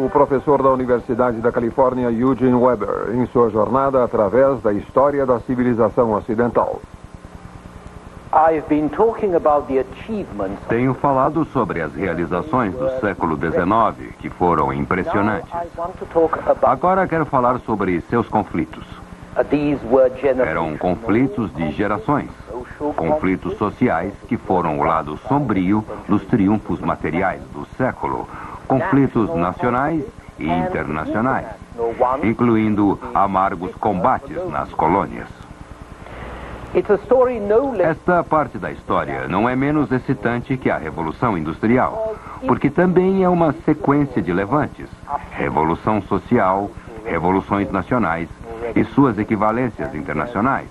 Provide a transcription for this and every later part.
o professor da Universidade da Califórnia, Eugene Weber, em sua jornada através da história da civilização ocidental. Tenho falado sobre as realizações do século XIX, que foram impressionantes. Agora quero falar sobre seus conflitos. Eram conflitos de gerações. Conflitos sociais que foram o lado sombrio dos triunfos materiais do século. Conflitos nacionais e internacionais, incluindo amargos combates nas colônias. Esta parte da história não é menos excitante que a Revolução Industrial, porque também é uma sequência de levantes, revolução social, revoluções nacionais e suas equivalências internacionais.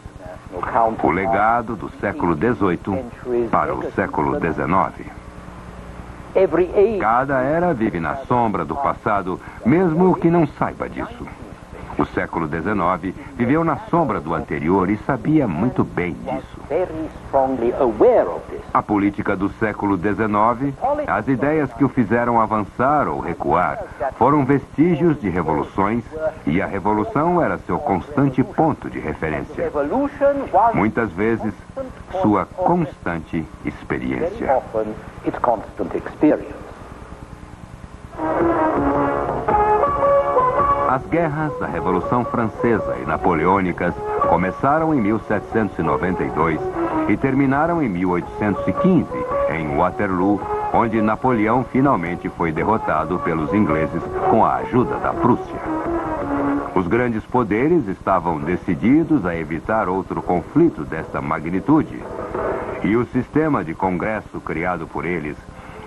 O legado do século XVIII para o século XIX. Cada era vive na sombra do passado, mesmo que não saiba disso. O século XIX viveu na sombra do anterior e sabia muito bem disso. A política do século XIX, as ideias que o fizeram avançar ou recuar, foram vestígios de revoluções e a revolução era seu constante ponto de referência. Muitas vezes, sua constante experiência. As guerras da Revolução Francesa e Napoleônicas começaram em 1792 e terminaram em 1815, em Waterloo, onde Napoleão finalmente foi derrotado pelos ingleses com a ajuda da Prússia. Os grandes poderes estavam decididos a evitar outro conflito desta magnitude, e o sistema de congresso criado por eles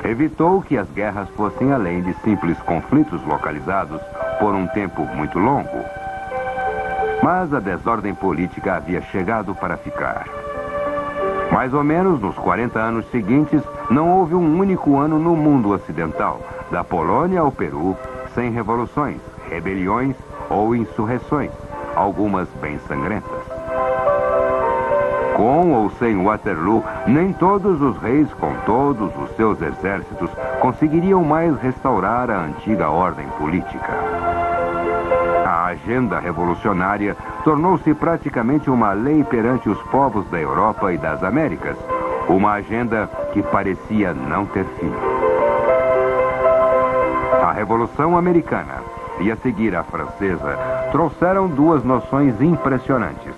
evitou que as guerras fossem além de simples conflitos localizados por um tempo muito longo. Mas a desordem política havia chegado para ficar. Mais ou menos nos 40 anos seguintes, não houve um único ano no mundo ocidental, da Polônia ao Peru, sem revoluções, rebeliões ou insurreições, algumas bem sangrentas. Com ou sem Waterloo, nem todos os reis com todos os seus exércitos conseguiriam mais restaurar a antiga ordem política. A agenda revolucionária tornou-se praticamente uma lei perante os povos da Europa e das Américas, uma agenda que parecia não ter fim. A Revolução Americana e a seguir a francesa trouxeram duas noções impressionantes,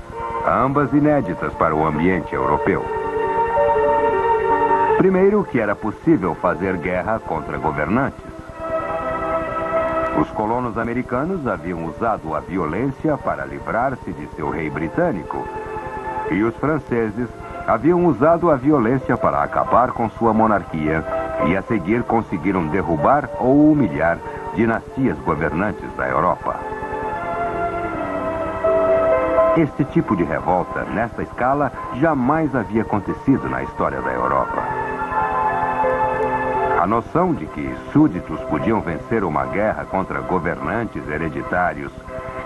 ambas inéditas para o ambiente europeu. Primeiro, que era possível fazer guerra contra governantes. Os colonos americanos haviam usado a violência para livrar-se de seu rei britânico, e os franceses haviam usado a violência para acabar com sua monarquia e a seguir conseguiram derrubar ou humilhar dinastias governantes da Europa. Este tipo de revolta, nesta escala, jamais havia acontecido na história da Europa. A noção de que súditos podiam vencer uma guerra contra governantes hereditários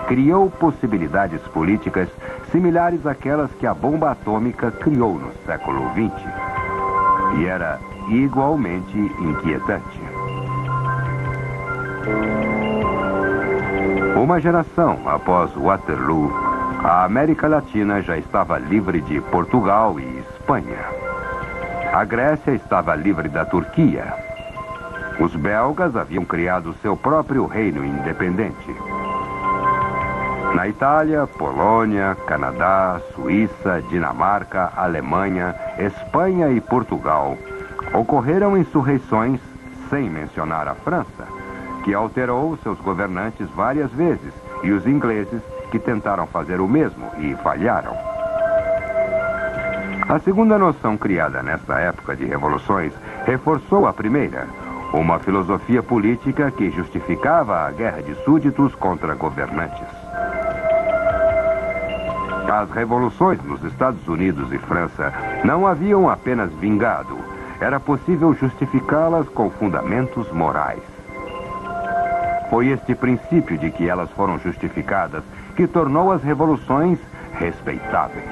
criou possibilidades políticas similares àquelas que a bomba atômica criou no século XX. E era igualmente inquietante. Uma geração após Waterloo, a América Latina já estava livre de Portugal e Espanha. A Grécia estava livre da Turquia. Os belgas haviam criado seu próprio reino independente. Na Itália, Polônia, Canadá, Suíça, Dinamarca, Alemanha, Espanha e Portugal ocorreram insurreições, sem mencionar a França, que alterou seus governantes várias vezes, e os ingleses, que tentaram fazer o mesmo e falharam. A segunda noção criada nesta época de revoluções reforçou a primeira, uma filosofia política que justificava a guerra de súditos contra governantes. As revoluções nos Estados Unidos e França não haviam apenas vingado, era possível justificá-las com fundamentos morais. Foi este princípio de que elas foram justificadas que tornou as revoluções respeitáveis.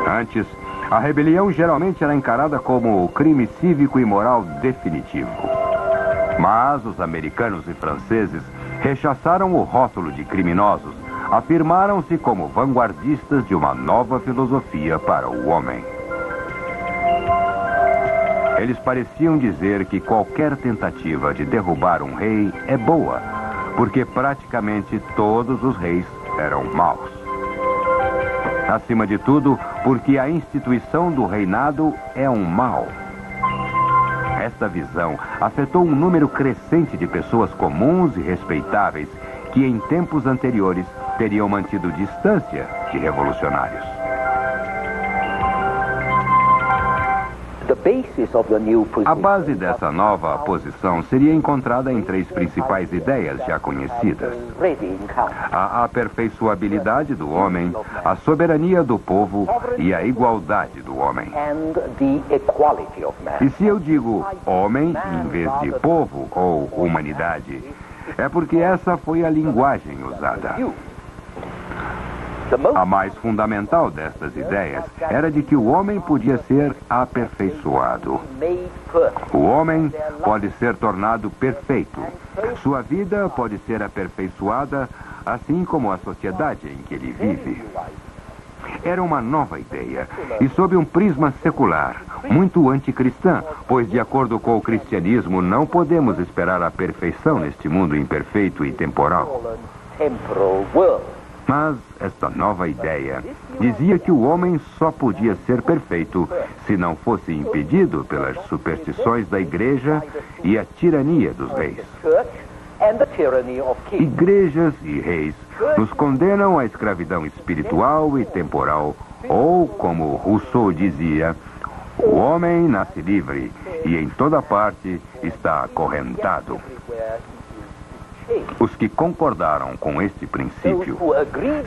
Antes, a rebelião geralmente era encarada como o crime cívico e moral definitivo. Mas os americanos e franceses rechaçaram o rótulo de criminosos, afirmaram-se como vanguardistas de uma nova filosofia para o homem. Eles pareciam dizer que qualquer tentativa de derrubar um rei é boa, porque praticamente todos os reis eram maus. Acima de tudo, porque a instituição do reinado é um mal. Esta visão afetou um número crescente de pessoas comuns e respeitáveis que em tempos anteriores teriam mantido distância de revolucionários. A base dessa nova posição seria encontrada em três principais ideias já conhecidas: a aperfeiçoabilidade do homem, a soberania do povo e a igualdade do homem. E se eu digo homem em vez de povo ou humanidade, é porque essa foi a linguagem usada. A mais fundamental destas ideias era de que o homem podia ser aperfeiçoado. O homem pode ser tornado perfeito. Sua vida pode ser aperfeiçoada, assim como a sociedade em que ele vive. Era uma nova ideia, e sob um prisma secular, muito anticristã, pois de acordo com o cristianismo não podemos esperar a perfeição neste mundo imperfeito e temporal. Mas esta nova ideia dizia que o homem só podia ser perfeito se não fosse impedido pelas superstições da igreja e a tirania dos reis. Igrejas e reis nos condenam à escravidão espiritual e temporal, ou, como Rousseau dizia, o homem nasce livre e em toda parte está acorrentado. Os que concordaram com este princípio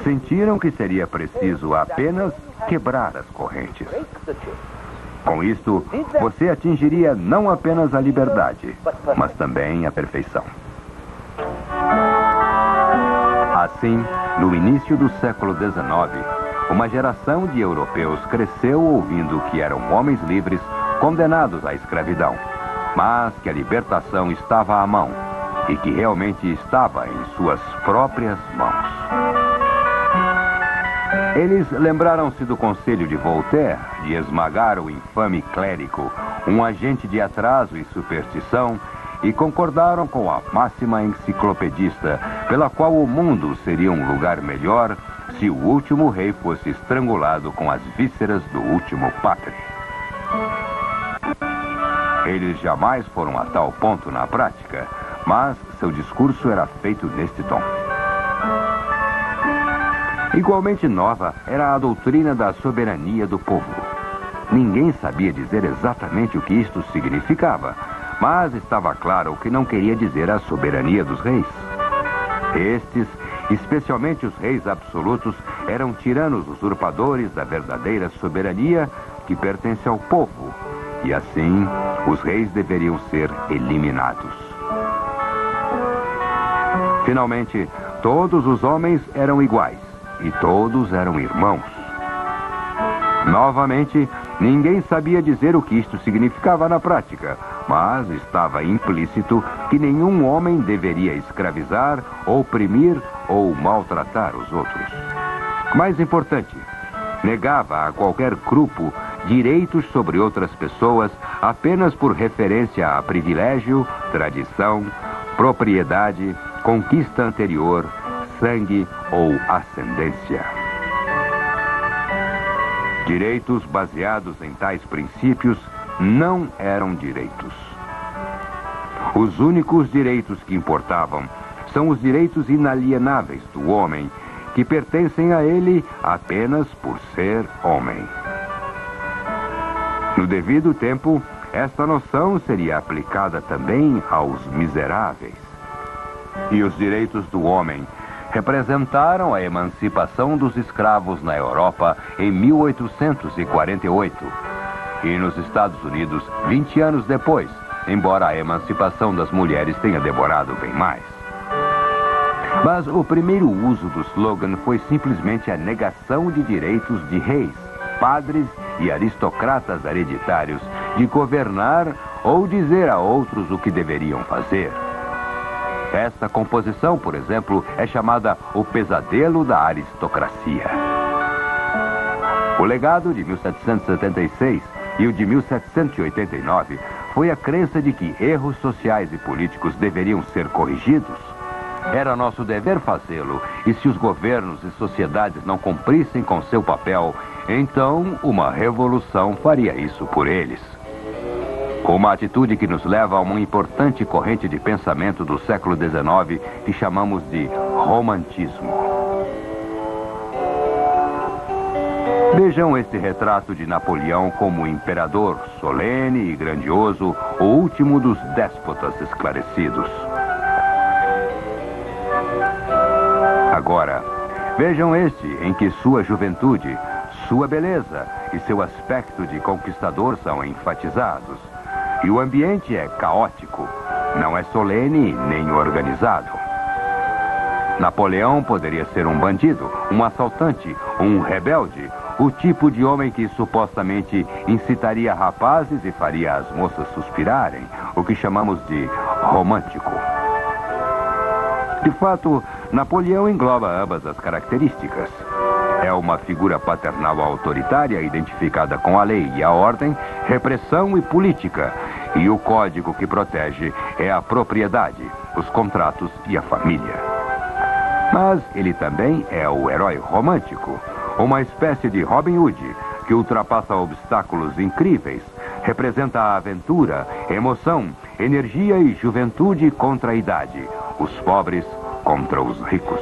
sentiram que seria preciso apenas quebrar as correntes. Com isto, você atingiria não apenas a liberdade, mas também a perfeição. Assim, no início do século XIX, uma geração de europeus cresceu ouvindo que eram homens livres condenados à escravidão, mas que a libertação estava à mão e que realmente estava em suas próprias mãos. Eles lembraram-se do conselho de Voltaire de esmagar o infame clérigo, um agente de atraso e superstição, e concordaram com a máxima enciclopedista, pela qual o mundo seria um lugar melhor se o último rei fosse estrangulado com as vísceras do último pátria. Eles jamais foram a tal ponto na prática, mas seu discurso era feito neste tom. Igualmente nova era a doutrina da soberania do povo. Ninguém sabia dizer exatamente o que isto significava, mas estava claro que não queria dizer a soberania dos reis. Estes, especialmente os reis absolutos, eram tiranos usurpadores da verdadeira soberania que pertence ao povo, e assim os reis deveriam ser eliminados. Finalmente, todos os homens eram iguais e todos eram irmãos. Novamente, ninguém sabia dizer o que isto significava na prática, mas estava implícito que nenhum homem deveria escravizar, oprimir ou maltratar os outros. Mais importante, negava a qualquer grupo direitos sobre outras pessoas apenas por referência a privilégio, tradição, propriedade, conquista anterior, sangue ou ascendência. Direitos baseados em tais princípios não eram direitos. Os únicos direitos que importavam são os direitos inalienáveis do homem, que pertencem a ele apenas por ser homem. No devido tempo, esta noção seria aplicada também aos miseráveis. E os direitos do homem representaram a emancipação dos escravos na Europa em 1848 e nos Estados Unidos 20 anos depois, embora a emancipação das mulheres tenha demorado bem mais. Mas o primeiro uso do slogan foi simplesmente a negação de direitos de reis, padres e aristocratas hereditários de governar ou dizer a outros o que deveriam fazer. Esta composição, por exemplo, é chamada O Pesadelo da Aristocracia. O legado de 1776 e o de 1789 foi a crença de que erros sociais e políticos deveriam ser corrigidos. Era nosso dever fazê-lo, e se os governos e sociedades não cumprissem com seu papel, então uma revolução faria isso por eles. Uma atitude que nos leva a uma importante corrente de pensamento do século XIX que chamamos de romantismo. Vejam este retrato de Napoleão como imperador solene e grandioso, o último dos déspotas esclarecidos. Agora, vejam este em que sua juventude, sua beleza e seu aspecto de conquistador são enfatizados. E o ambiente é caótico, não é solene nem organizado. Napoleão poderia ser um bandido, um assaltante, um rebelde, o tipo de homem que supostamente incitaria rapazes e faria as moças suspirarem, o que chamamos de romântico. De fato, Napoleão engloba ambas as características. É uma figura paternal autoritária identificada com a lei e a ordem, repressão e política. E o código que protege é a propriedade, os contratos e a família. Mas ele também é o herói romântico, uma espécie de Robin Hood que ultrapassa obstáculos incríveis, representa a aventura, emoção, energia e juventude contra a idade, os pobres contra os ricos.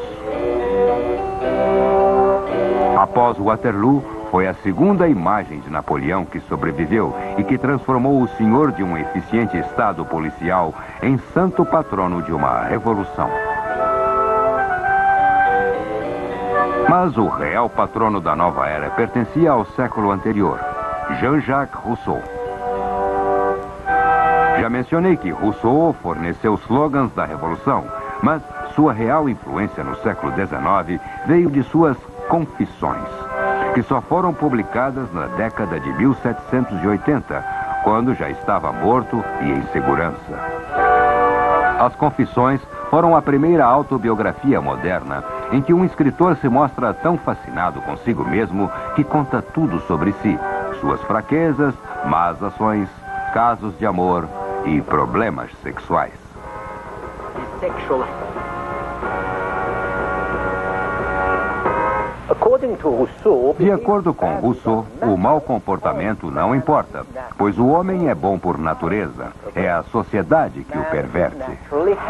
Após Waterloo, foi a segunda imagem de Napoleão que sobreviveu e que transformou o senhor de um eficiente estado policial em santo patrono de uma revolução. Mas o real patrono da nova era pertencia ao século anterior, Jean-Jacques Rousseau. Já mencionei que Rousseau forneceu slogans da revolução, mas sua real influência no século XIX veio de suas confissões, que só foram publicadas na década de 1780, quando já estava morto e em segurança. As Confissões foram a primeira autobiografia moderna em que um escritor se mostra tão fascinado consigo mesmo que conta tudo sobre si, suas fraquezas, más ações, casos de amor e problemas sexuais. De acordo com Rousseau, o mau comportamento não importa, pois o homem é bom por natureza. É a sociedade que o perverte.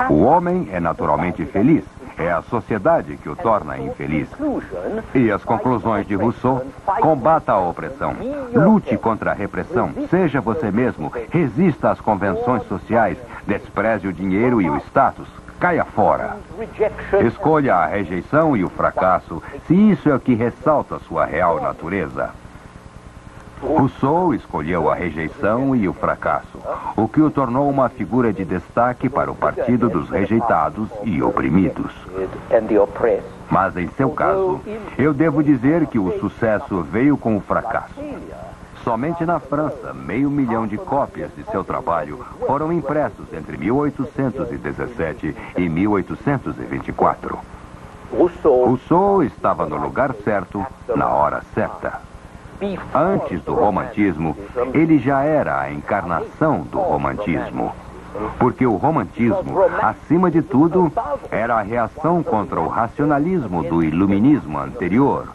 O homem é naturalmente feliz. É a sociedade que o torna infeliz. E as conclusões de Rousseau: combata a opressão, lute contra a repressão, seja você mesmo, resista às convenções sociais, despreze o dinheiro e o status. Caia fora. Escolha a rejeição e o fracasso, se isso é o que ressalta sua real natureza. Rousseau escolheu a rejeição e o fracasso, o que o tornou uma figura de destaque para o partido dos rejeitados e oprimidos. Mas em seu caso, eu devo dizer que o sucesso veio com o fracasso. Somente na França, 500 mil de cópias de seu trabalho foram impressos entre 1817 e 1824. Rousseau estava no lugar certo, na hora certa. Antes do romantismo, ele já era a encarnação do romantismo. Porque o romantismo, acima de tudo, era a reação contra o racionalismo do iluminismo anterior.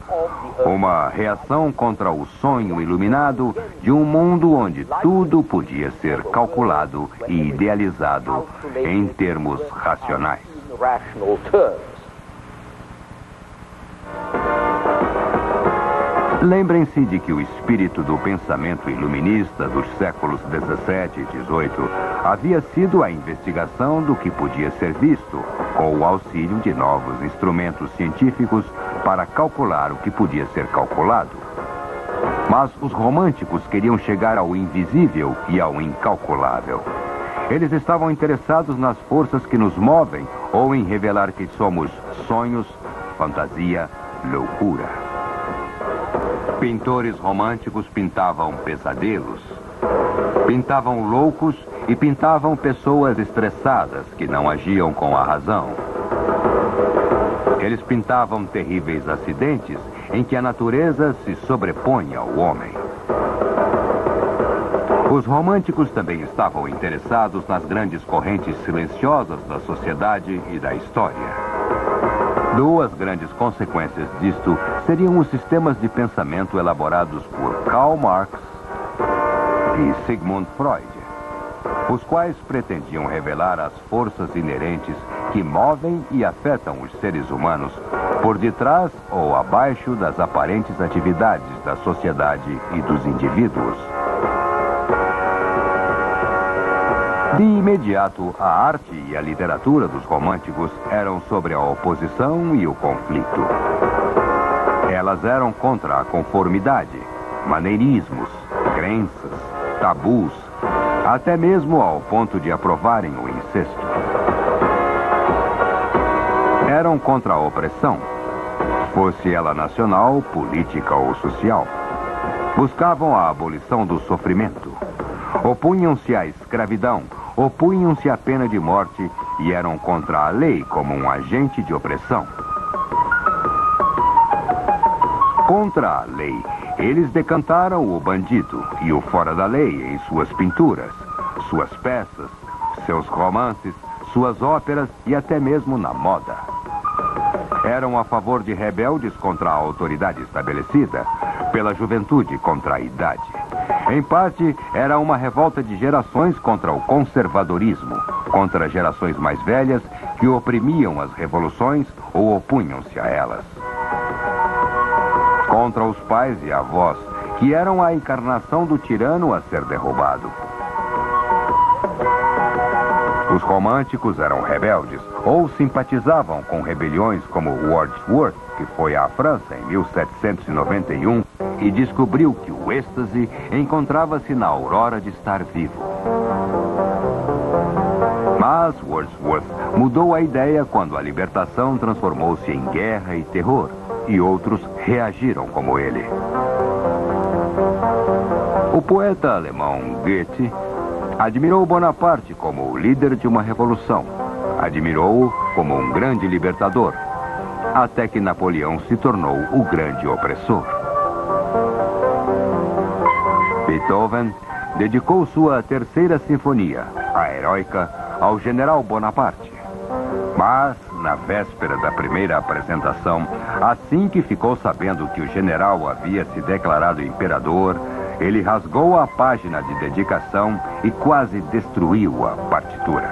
Uma reação contra o sonho iluminado de um mundo onde tudo podia ser calculado e idealizado em termos racionais. Lembrem-se de que o espírito do pensamento iluminista dos séculos 17 e 18 havia sido a investigação do que podia ser visto, com o auxílio de novos instrumentos científicos para calcular o que podia ser calculado. Mas os românticos queriam chegar ao invisível e ao incalculável. Eles estavam interessados nas forças que nos movem ou em revelar que somos sonhos, fantasia, loucura. Pintores românticos pintavam pesadelos, pintavam loucos e pintavam pessoas estressadas que não agiam com a razão. Eles pintavam terríveis acidentes em que a natureza se sobrepõe ao homem. Os românticos também estavam interessados nas grandes correntes silenciosas da sociedade e da história. Duas grandes consequências disto seriam os sistemas de pensamento elaborados por Karl Marx e Sigmund Freud, os quais pretendiam revelar as forças inerentes que movem e afetam os seres humanos por detrás ou abaixo das aparentes atividades da sociedade e dos indivíduos. De imediato, a arte e a literatura dos românticos eram sobre a oposição e o conflito. Elas eram contra a conformidade, maneirismos, crenças, tabus, até mesmo ao ponto de aprovarem o incesto. Eram contra a opressão, fosse ela nacional, política ou social. Buscavam a abolição do sofrimento. Opunham-se à escravidão, opunham-se à pena de morte e eram contra a lei como um agente de opressão. Contra a lei, eles decantaram o bandido e o fora da lei em suas pinturas, suas peças, seus romances, suas óperas e até mesmo na moda. Eram a favor de rebeldes contra a autoridade estabelecida, pela juventude contra a idade. Em parte, era uma revolta de gerações contra o conservadorismo, contra gerações mais velhas que oprimiam as revoluções ou opunham-se a elas. Contra os pais e avós, que eram a encarnação do tirano a ser derrubado. Os românticos eram rebeldes ou simpatizavam com rebeliões como Wordsworth, que foi à França em 1791 e descobriu que o êxtase encontrava-se na aurora de estar vivo. Mas Wordsworth mudou a ideia quando a libertação transformou-se em guerra e terror, e outros reagiram como ele. O poeta alemão Goethe admirou Bonaparte como o líder de uma revolução. Admirou-o como um grande libertador, até que Napoleão se tornou o grande opressor. Beethoven dedicou sua terceira sinfonia, a heróica, ao general Bonaparte. Mas, na véspera da primeira apresentação, assim que ficou sabendo que o general havia se declarado imperador, ele rasgou a página de dedicação e quase destruiu a partitura.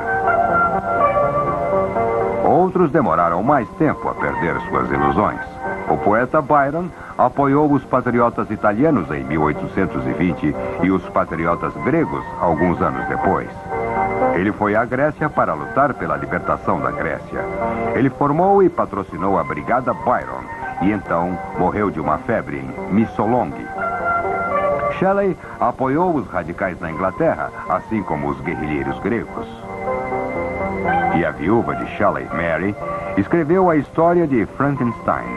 Outros demoraram mais tempo a perder suas ilusões. O poeta Byron apoiou os patriotas italianos em 1820 e os patriotas gregos alguns anos depois. Ele foi à Grécia para lutar pela libertação da Grécia. Ele formou e patrocinou a Brigada Byron e então morreu de uma febre em Missolonghi. Shelley apoiou os radicais na Inglaterra, assim como os guerrilheiros gregos. E a viúva de Shelley, Mary, escreveu a história de Frankenstein,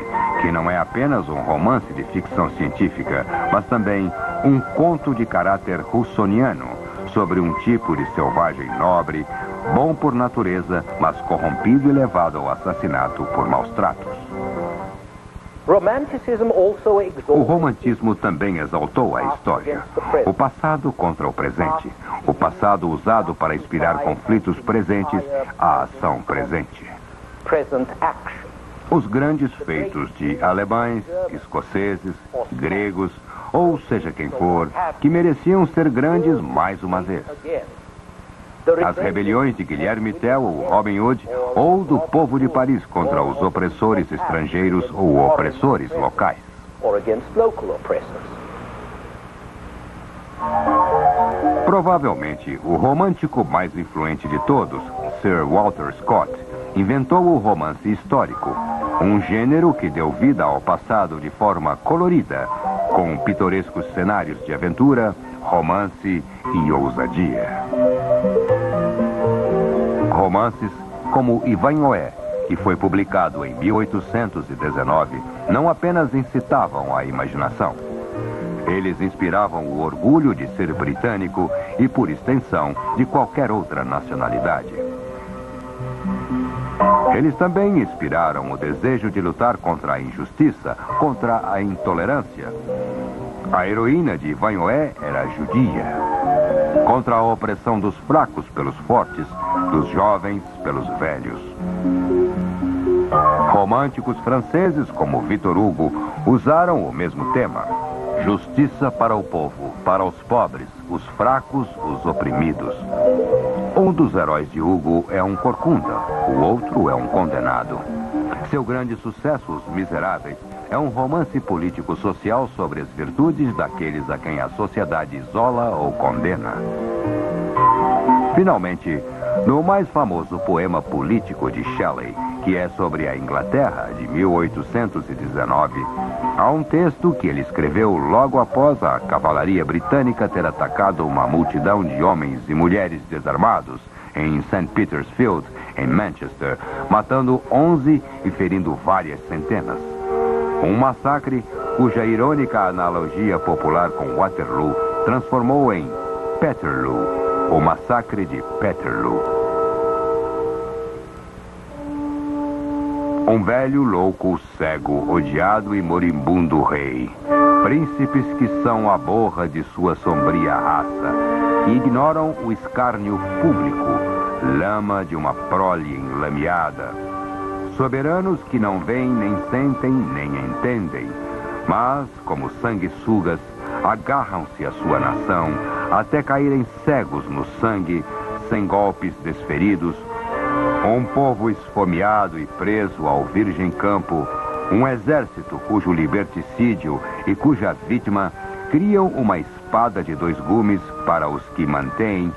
que não é apenas um romance de ficção científica, mas também um conto de caráter russoniano sobre um tipo de selvagem nobre, bom por natureza, mas corrompido e levado ao assassinato por maus tratos. O romantismo também exaltou a história, o passado contra o presente, o passado usado para inspirar conflitos presentes, a ação presente. Os grandes feitos de alemães, escoceses, gregos, ou seja quem for, que mereciam ser grandes mais uma vez. As rebeliões de Guilherme Tell ou Robin Hood, ou do povo de Paris contra os opressores estrangeiros ou opressores locais. Provavelmente, o romântico mais influente de todos, Sir Walter Scott, inventou o romance histórico, um gênero que deu vida ao passado de forma colorida, com pitorescos cenários de aventura, romance e ousadia. Romances como Ivanhoé, que foi publicado em 1819, não apenas incitavam a imaginação. Eles inspiravam o orgulho de ser britânico e, por extensão, de qualquer outra nacionalidade. Eles também inspiraram o desejo de lutar contra a injustiça, contra a intolerância. A heroína de Vanoé era judia. Contra a opressão dos fracos pelos fortes, dos jovens pelos velhos. Românticos franceses como Victor Hugo usaram o mesmo tema. Justiça para o povo, para os pobres, os fracos, os oprimidos. Um dos heróis de Hugo é um corcunda, o outro é um condenado. Seu grande sucesso, Os Miseráveis, é um romance político-social sobre as virtudes daqueles a quem a sociedade isola ou condena. Finalmente, no mais famoso poema político de Shelley, que é sobre a Inglaterra, de 1819, há um texto que ele escreveu logo após a cavalaria britânica ter atacado uma multidão de homens e mulheres desarmados em St. Peter's Field, em Manchester, matando 11 e ferindo várias centenas. Um massacre cuja irônica analogia popular com Waterloo transformou em Peterloo, o massacre de Peterloo. Um velho, louco, cego, odiado e moribundo rei. Príncipes que são a borra de sua sombria raça e ignoram o escárnio público, lama de uma prole enlameada. Soberanos que não veem, nem sentem, nem entendem, mas, como sanguessugas, agarram-se à sua nação até caírem cegos no sangue, sem golpes desferidos. Um povo esfomeado e preso ao virgem campo, um exército cujo liberticídio e cuja vítima criam uma espada de dois gumes para os que mantêm,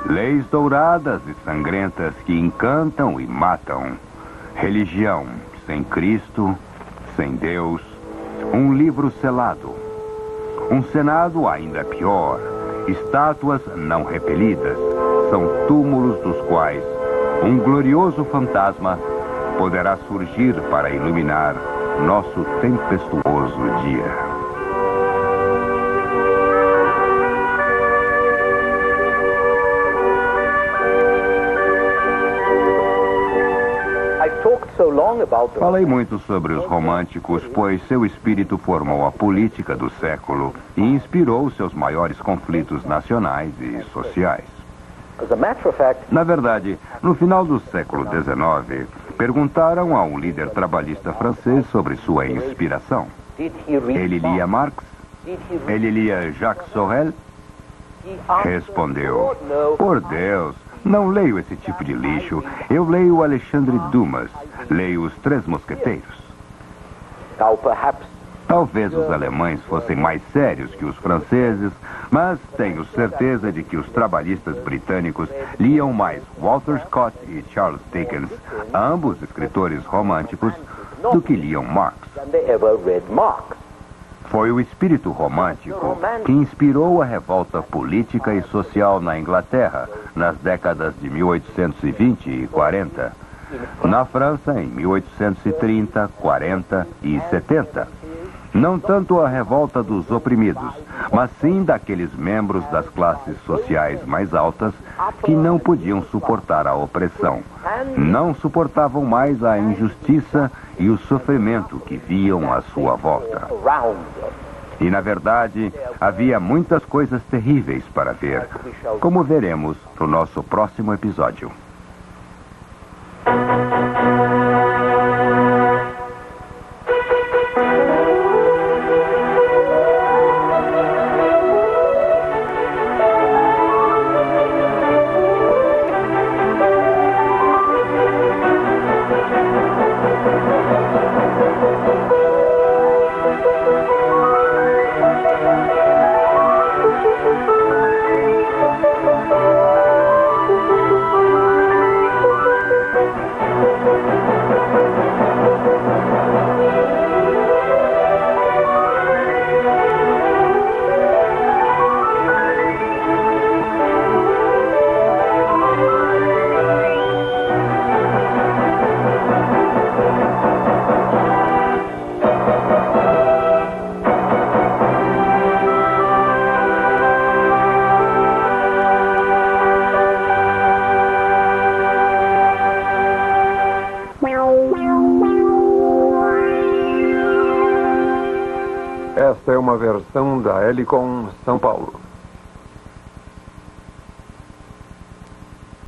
leis douradas e sangrentas que encantam e matam. Religião sem Cristo, sem Deus, um livro selado, um Senado ainda pior, estátuas não repelidas, são túmulos dos quais um glorioso fantasma poderá surgir para iluminar nosso tempestuoso dia. Falei muito sobre os românticos, pois seu espírito formou a política do século e inspirou seus maiores conflitos nacionais e sociais. Na verdade, no final do século XIX, perguntaram a um líder trabalhista francês sobre sua inspiração. Ele lia Marx? Ele lia Jacques Sorel? Respondeu: por Deus, não leio esse tipo de lixo. Eu leio Alexandre Dumas, leio Os Três Mosqueteiros. Talvez os alemães fossem mais sérios que os franceses, mas tenho certeza de que os trabalhistas britânicos liam mais Walter Scott e Charles Dickens, ambos escritores românticos, do que liam Marx. Foi o espírito romântico que inspirou a revolta política e social na Inglaterra nas décadas de 1820 e 40. Na França, em 1830, 40 e 70. Não tanto a revolta dos oprimidos, mas sim daqueles membros das classes sociais mais altas que não podiam suportar a opressão. Não suportavam mais a injustiça e o sofrimento que viam à sua volta. E, na verdade, havia muitas coisas terríveis para ver, como veremos no nosso próximo episódio. Esta é uma versão da Helicon São Paulo.